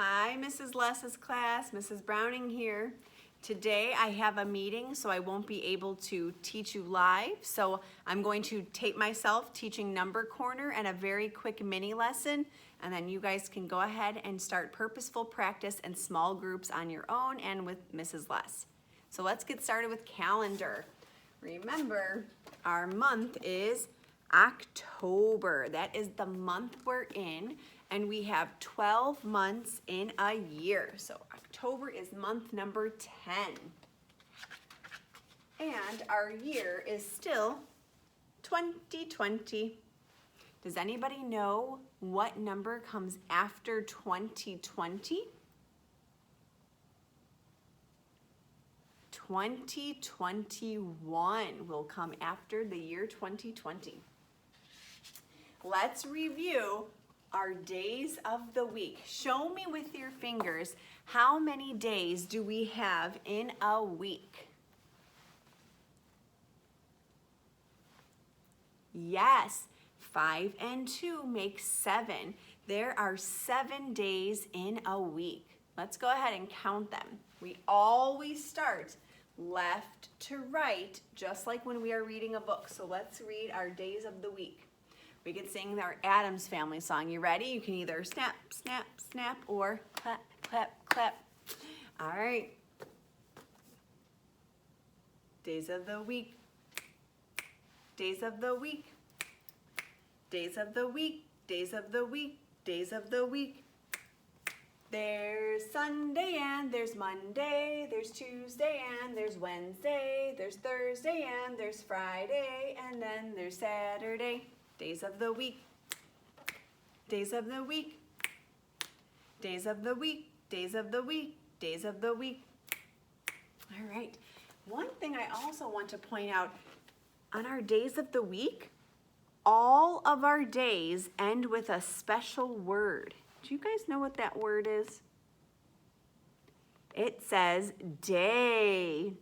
Hi, Mrs. Less's class, Mrs. Browning here. Today I have a meeting, so I won't be able to teach you live. So I'm going to tape myself teaching Number Corner and a very quick mini lesson, and then you guys can go ahead and start purposeful practice in small groups on your own and with Mrs. Less. So let's get started with calendar. Remember, our month is October. That is the month we're in, and we have 12 months in a year. So October is month number 10. And our year is still 2020. Does anybody know what number comes after 2020? 2021 will come after the year 2020. Let's review our days of the week. Show me with your fingers, how many days do we have in a week? Yes, 5 and 2 make 7. There are 7 days in a week. Let's go ahead and count them. We always start left to right, just like when we are reading a book. So let's read our days of the week. We can sing our Addams Family song. You ready? You can either snap, snap, snap, or clap, clap, clap. All right. Days of the week. Days of the week. Days of the week. Days of the week. Days of the week. There's Sunday and there's Monday, there's Tuesday and there's Wednesday, there's Thursday and there's Friday, and then there's Saturday. Days of the week. Days of the week. Days of the week. Days of the week. Days of the week. All right. One thing I also want to point out, on our days of the week, all of our days end with a special word. Do you guys know what that word is? It says day.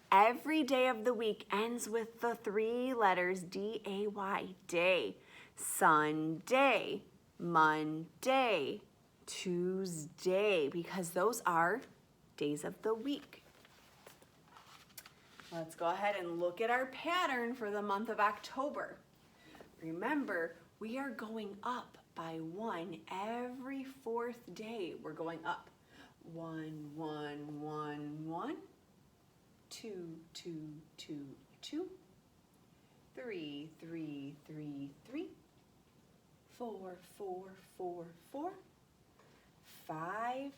Every day of the week ends with the 3 letters D-A-Y, day. Sunday, Monday, Tuesday, because those are days of the week. Let's go ahead and look at our pattern for the month of October. Remember, we are going up by 1 every 4th day. We're going up. 1, 1, 1, 1. 2, 2, 2, 2. 3, 3, 3, 3. 4, 4, 4, 4. 5,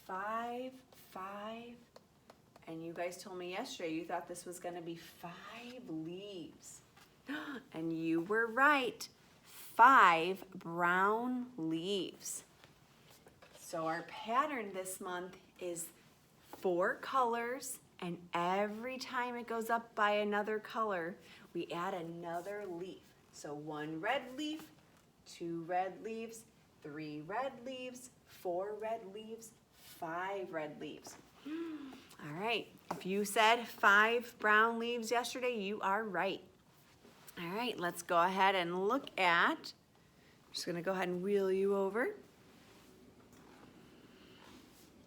5, 5. And you guys told me yesterday you thought this was going to be 5 leaves. And you were right. 5 brown leaves. So our pattern this month is 4 colors, and every time it goes up by another color, we add another leaf. So 1 red leaf, 2 red leaves, 3 red leaves, 4 red leaves, 5 red leaves. All right, if you said 5 brown leaves yesterday, you are right. All right, let's go ahead and look at, I'm just gonna go ahead and wheel you over.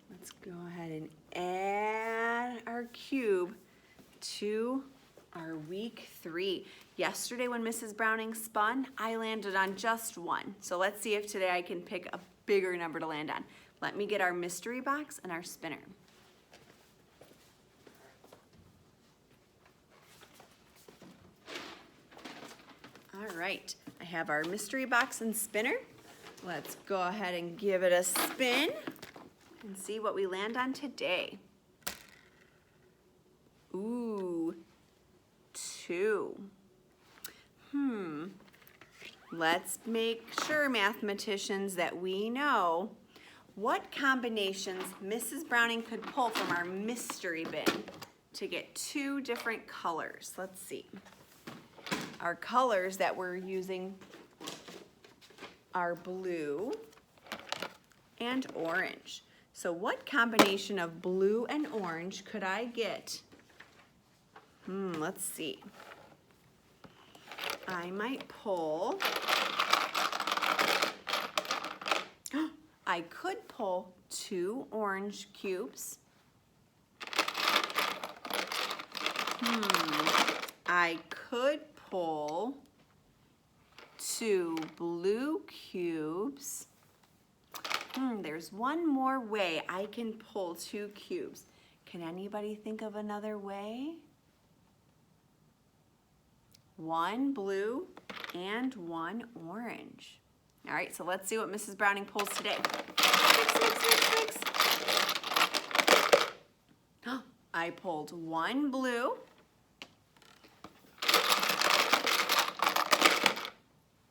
Let's go ahead and add our cube to our week 3. Yesterday when Mrs. Browning spun, I landed on just 1. So let's see if today I can pick a bigger number to land on. Let me get our mystery box and our spinner. All right, I have our mystery box and spinner. Let's go ahead and give it a spin and see what we land on today. Ooh, 2. Let's make sure, mathematicians, that we know what combinations Mrs. Browning could pull from our mystery bin to get 2 different colors. Let's see. Our colors that we're using are blue and orange. So what combination of blue and orange could I get? Let's see. I might pull I could pull 2 orange cubes. I could pull 2 blue cubes. There's one more way I can pull 2 cubes. Can anybody think of another way? 1 blue and 1 orange. All right, so let's see what Mrs. Browning pulls today. Mix. I pulled 1 blue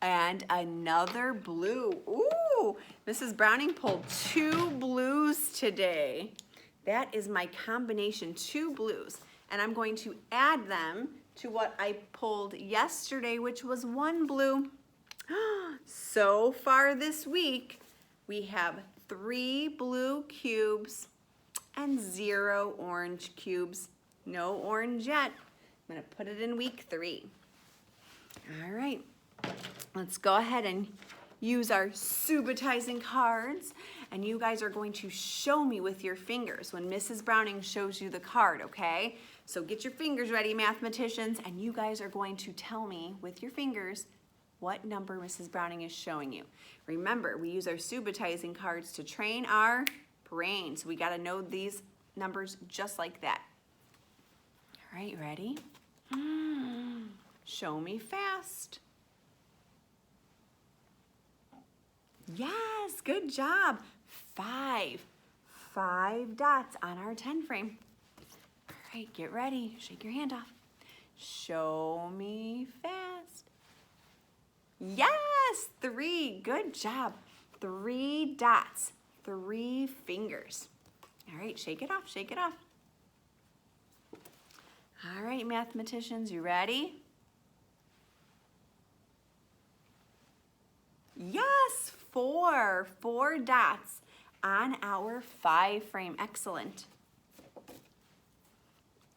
and another blue. Ooh, Mrs. Browning pulled 2 blues today. That is my combination, 2 blues. And I'm going to add them to what I pulled yesterday, which was 1 blue. So far this week, we have 3 blue cubes and 0 orange cubes. No orange yet. I'm gonna put it in week 3. All right, let's go ahead and use our Subottizing cards, and you guys are going to show me with your fingers when Mrs. Browning shows you the card, okay? So get your fingers ready, mathematicians, and you guys are going to tell me with your fingers what number Mrs. Browning is showing you. Remember, we use our Subottizing cards to train our brain, so we gotta know these numbers just like that. All right, ready? Show me fast. Yes, good job. 5 dots on our 10 frame. All right, get ready. Shake your hand off. Show me fast. Yes, 3. Good job. 3 dots, 3 fingers. All right, shake it off, shake it off. All right, mathematicians, you ready? Yes, 4 dots on our 5 frame. Excellent.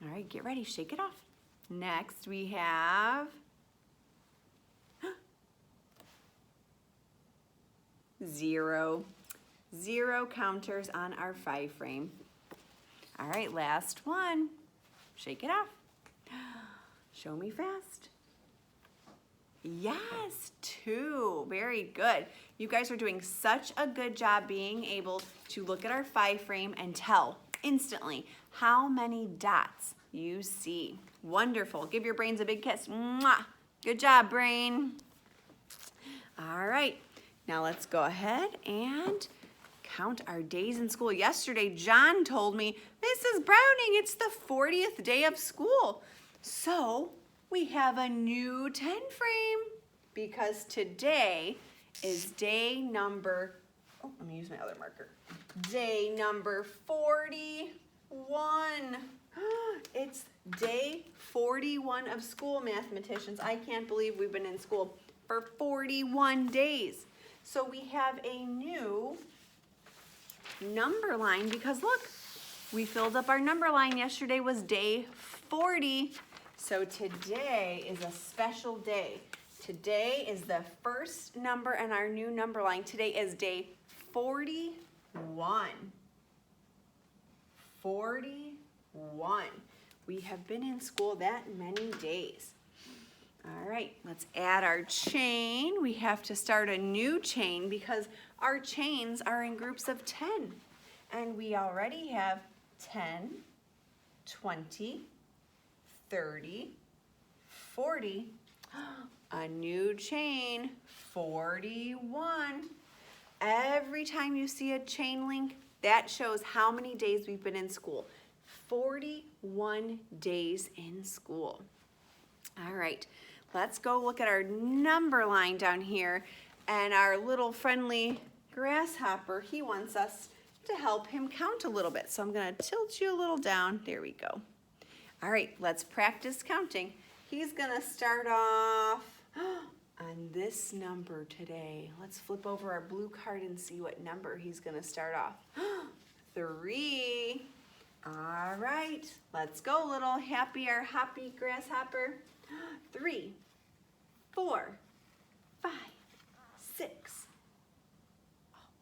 All right, get ready, shake it off. Next we have 0. 0 counters on our 5 frame. All right, last one. Shake it off. Show me fast. Yes, 2. Very good. You guys are doing such a good job being able to look at our 5 frame and tell instantly how many dots you see. Wonderful. Give your brains a big kiss. Mwah. Good job, brain. All right. Now let's go ahead and count our days in school. Yesterday, John told me, Mrs. Browning, it's the 40th day of school. So we have a new 10 frame because today is day number, let me use my other marker. Day number 41. It's day 41 of school, mathematicians. I can't believe we've been in school for 41 days. So we have a new number line because look, we filled up our number line. Yesterday was day 40. So today is a special day. Today is the first number in our new number line. Today is day 41. 41. We have been in school that many days. All right, let's add our chain. We have to start a new chain because our chains are in groups of 10. And we already have 10, 20, 30, 40. A new chain, 41. Every time you see a chain link, that shows how many days we've been in school. 41 days in school. All right. Let's go look at our number line down here, and our little friendly grasshopper, he wants us to help him count a little bit. So I'm gonna tilt you a little down. There we go. All right, let's practice counting. He's gonna start off on this number today. Let's flip over our blue card and see what number he's gonna start off. 3. All right, let's go, little happy or hoppy grasshopper. 3, 4, 5, 6.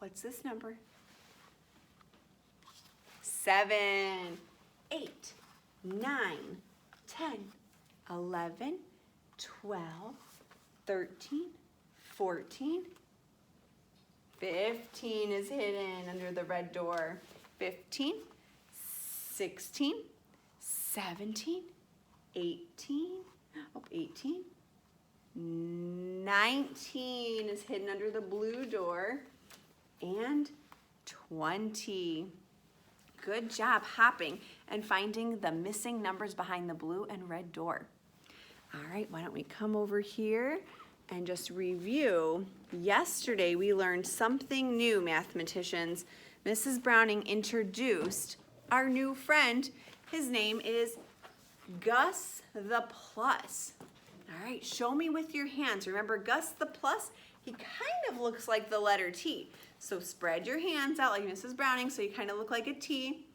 What's this number? 7, 8, 9, 10, 11, 12, 13, 14, 15 is hidden under the red door. 15, 16, 17, 18, 18, 19 is hidden under the blue door, and 20. Good job hopping and finding the missing numbers behind the blue and red door. All right, why don't we come over here and just review. Yesterday we learned something new, mathematicians. Mrs. Browning introduced our new friend. His name is Gus the Plus. All right, show me with your hands. Remember Gus the Plus? He kind of looks like the letter T. So spread your hands out like Mrs. Browning so you kind of look like a T.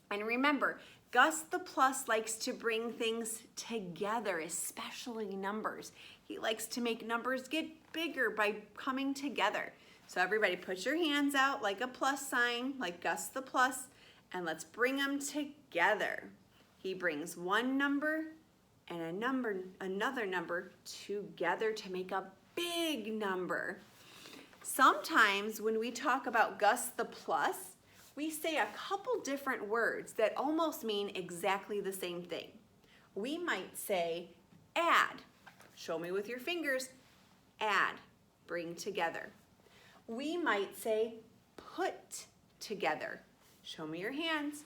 And remember, Gus the Plus likes to bring things together, especially numbers. He likes to make numbers get bigger by coming together. So everybody put your hands out like a plus sign, like Gus the Plus, and let's bring them together. He brings one number and another number together to make a big number. Sometimes when we talk about Gus the Plus, we say a couple different words that almost mean exactly the same thing. We might say add. Show me with your fingers. Add. Bring together. We might say put together. Show me your hands.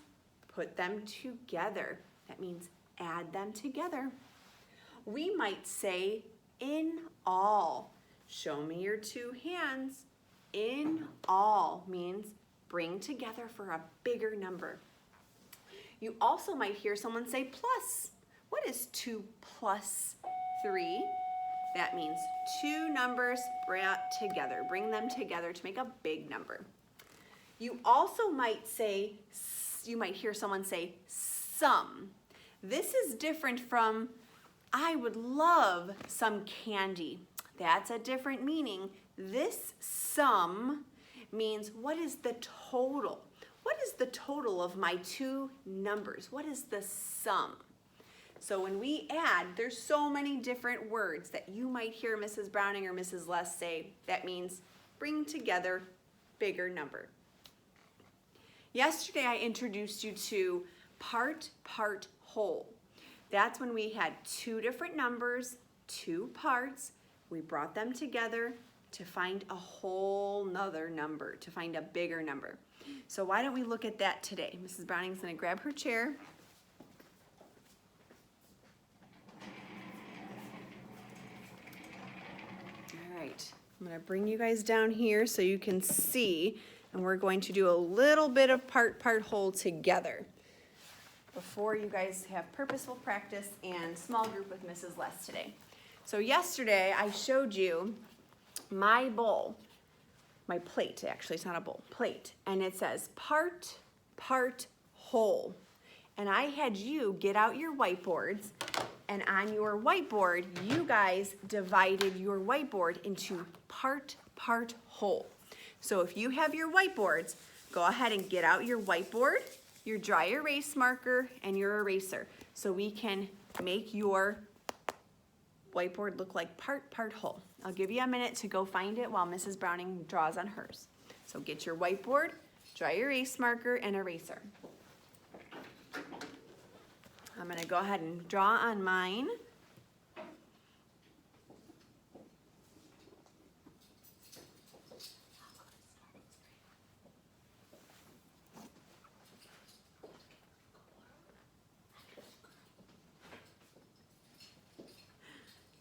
Put them together. That means add them together. We might say in all. Show me your two hands. In all means bring together for a bigger number. You also might hear someone say plus. What is 2 plus 3? That means two numbers brought together. Bring them together to make a big number. You also might say, you might hear someone say sum. This is different from I would love some candy. That's a different meaning. This sum means what is the total? What is the total of my two numbers? What is the sum? So when we add, there's so many different words that you might hear Mrs. Browning or Mrs. Les say. That means bring together bigger number. Yesterday I introduced you to part, whole. That's when we had two different numbers, two parts. We brought them together to find a whole nother number, to find a bigger number. So why don't we look at that today? Mrs. Browning's gonna grab her chair. All right, I'm gonna bring you guys down here so you can see, and we're going to do a little bit of part, whole together before you guys have purposeful practice and small group with Mrs. Les today. So yesterday I showed you my bowl, my plate, actually it's not a bowl, plate, and it says part, whole. And I had you get out your whiteboards, and on your whiteboard, you guys divided your whiteboard into part, whole. So if you have your whiteboards, go ahead and get out your whiteboard, your dry erase marker, and your eraser, so we can make your whiteboard look like part, whole. I'll give you a minute to go find it while Mrs. Browning draws on hers. So get your whiteboard, dry erase marker, and eraser. I'm gonna go ahead and draw on mine.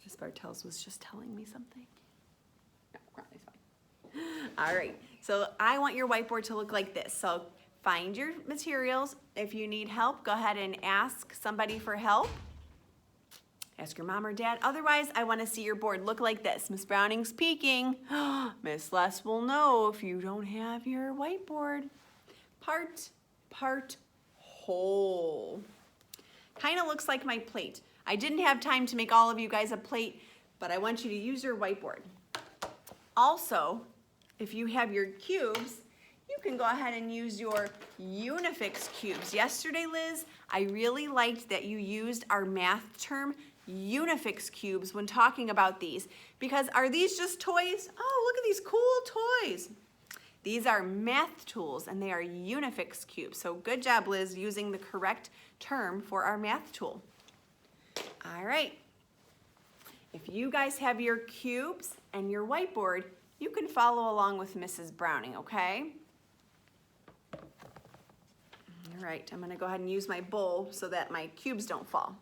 Miss Bartels was just telling me something. No, Crowley's fine. All right, so I want your whiteboard to look like this. So find your materials. If you need help, go ahead and ask somebody for help. Ask your mom or dad. Otherwise, I want to see your board look like this. Miss Browning's peeking. Miss Les will know if you don't have your whiteboard. Part, whole. Kind of looks like my plate. I didn't have time to make all of you guys a plate, but I want you to use your whiteboard. Also, if you have your cubes, you can go ahead and use your Unifix cubes. Yesterday, Liz, I really liked that you used our math term Unifix cubes when talking about these, because are these just toys? Oh, look at these cool toys. These are math tools and they are Unifix cubes. So good job, Liz, using the correct term for our math tool. All right. If you guys have your cubes and your whiteboard, you can follow along with Mrs. Browning, okay? All right, I'm gonna go ahead and use my bowl so that my cubes don't fall.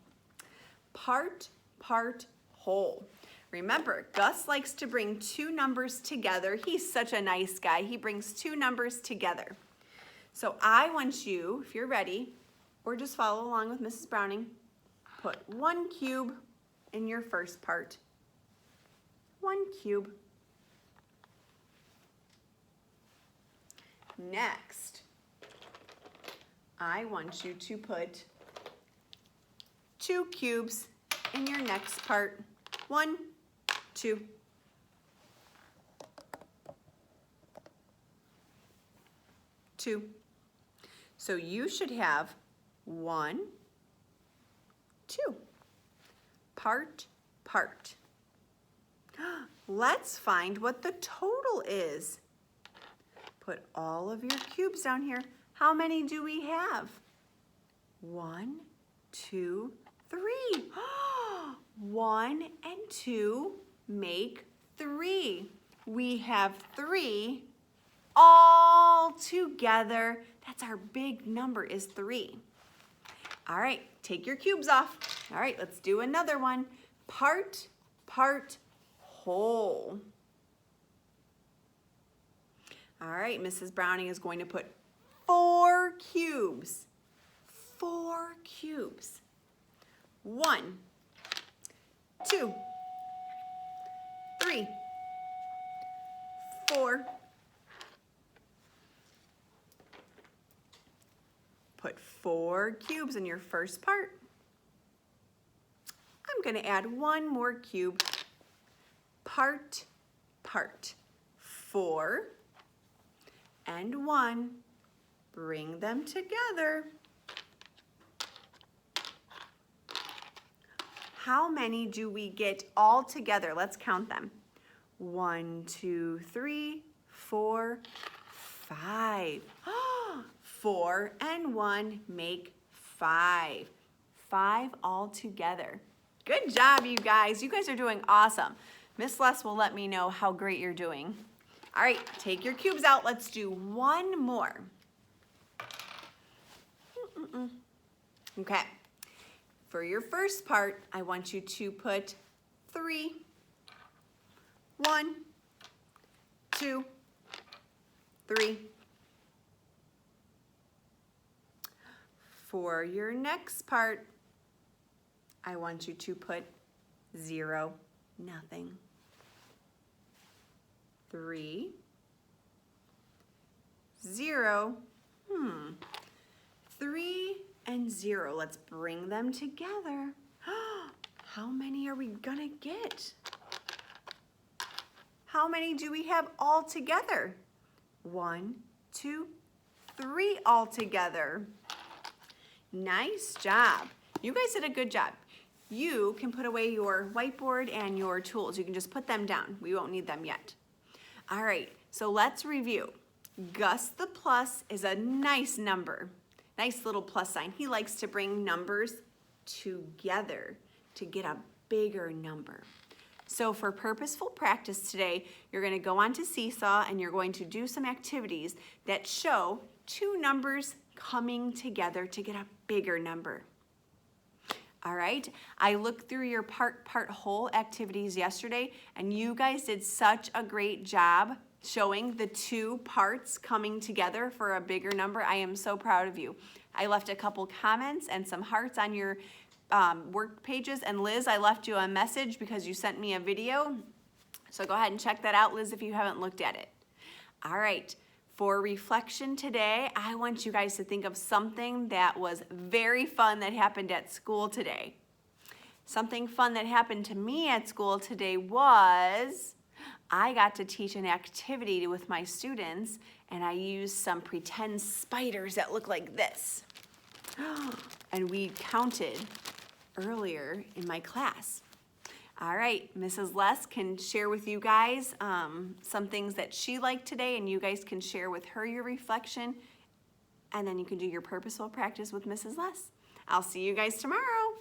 Part, part, whole. Remember, Gus likes to bring two numbers together. He's such a nice guy. He brings two numbers together. So I want you, if you're ready, or just follow along with Mrs. Browning, put one cube in your first part. One cube. Next, I want you to put two cubes in your next part. One, two. Two. So you should have 1, 2. Part, part. Let's find what the total is. Put all of your cubes down here. How many do we have? 1, 2, 3. 1 and 2 make 3. We have 3 all together. That's our big number, is 3. All right, take your cubes off. All right, let's do another one. Part, part, whole. All right, Mrs. Browning is going to put 4 cubes. 4 cubes. 1, 2, 3, 4. Put 4 cubes in your first part. I'm going to add 1 more cube. Part, part. 4 and 1. Bring them together. How many do we get all together? Let's count them. 1, 2, 3, 4, 5. 4 and 1 make 5. 5 all together. Good job, you guys. You guys are doing awesome. Miss Les will let me know how great you're doing. All right, take your cubes out. Let's do one more. Okay. For your first part, I want you to put 3. 1, 2, 3. For your next part, I want you to put 0, nothing. 3, 0. 3 and 0. Let's bring them together. How many are we gonna get? How many do we have all together? 1, 2, 3 all together. Nice job. You guys did a good job. You can put away your whiteboard and your tools. You can just put them down. We won't need them yet. All right, so let's review. Gus the plus is a nice number. Nice little plus sign. He likes to bring numbers together to get a bigger number. So for purposeful practice today, you're going to go on to Seesaw and you're going to do some activities that show two numbers coming together to get a bigger number. All right, I looked through your part, whole activities yesterday and you guys did such a great job showing the two parts coming together for a bigger number. I am so proud of you. I left a couple comments and some hearts on your work pages, and Liz, I left you a message because you sent me a video. So go ahead and check that out, Liz, if you haven't looked at it. All right, for reflection today, I want you guys to think of something that was very fun that happened at school today. Something fun that happened to me at school today was I got to teach an activity with my students, and I used some pretend spiders that look like this. And we counted earlier in my class. All right, Mrs. Les can share with you guys some things that she liked today, and you guys can share with her your reflection, and then you can do your purposeful practice with Mrs. Les. I'll see you guys tomorrow.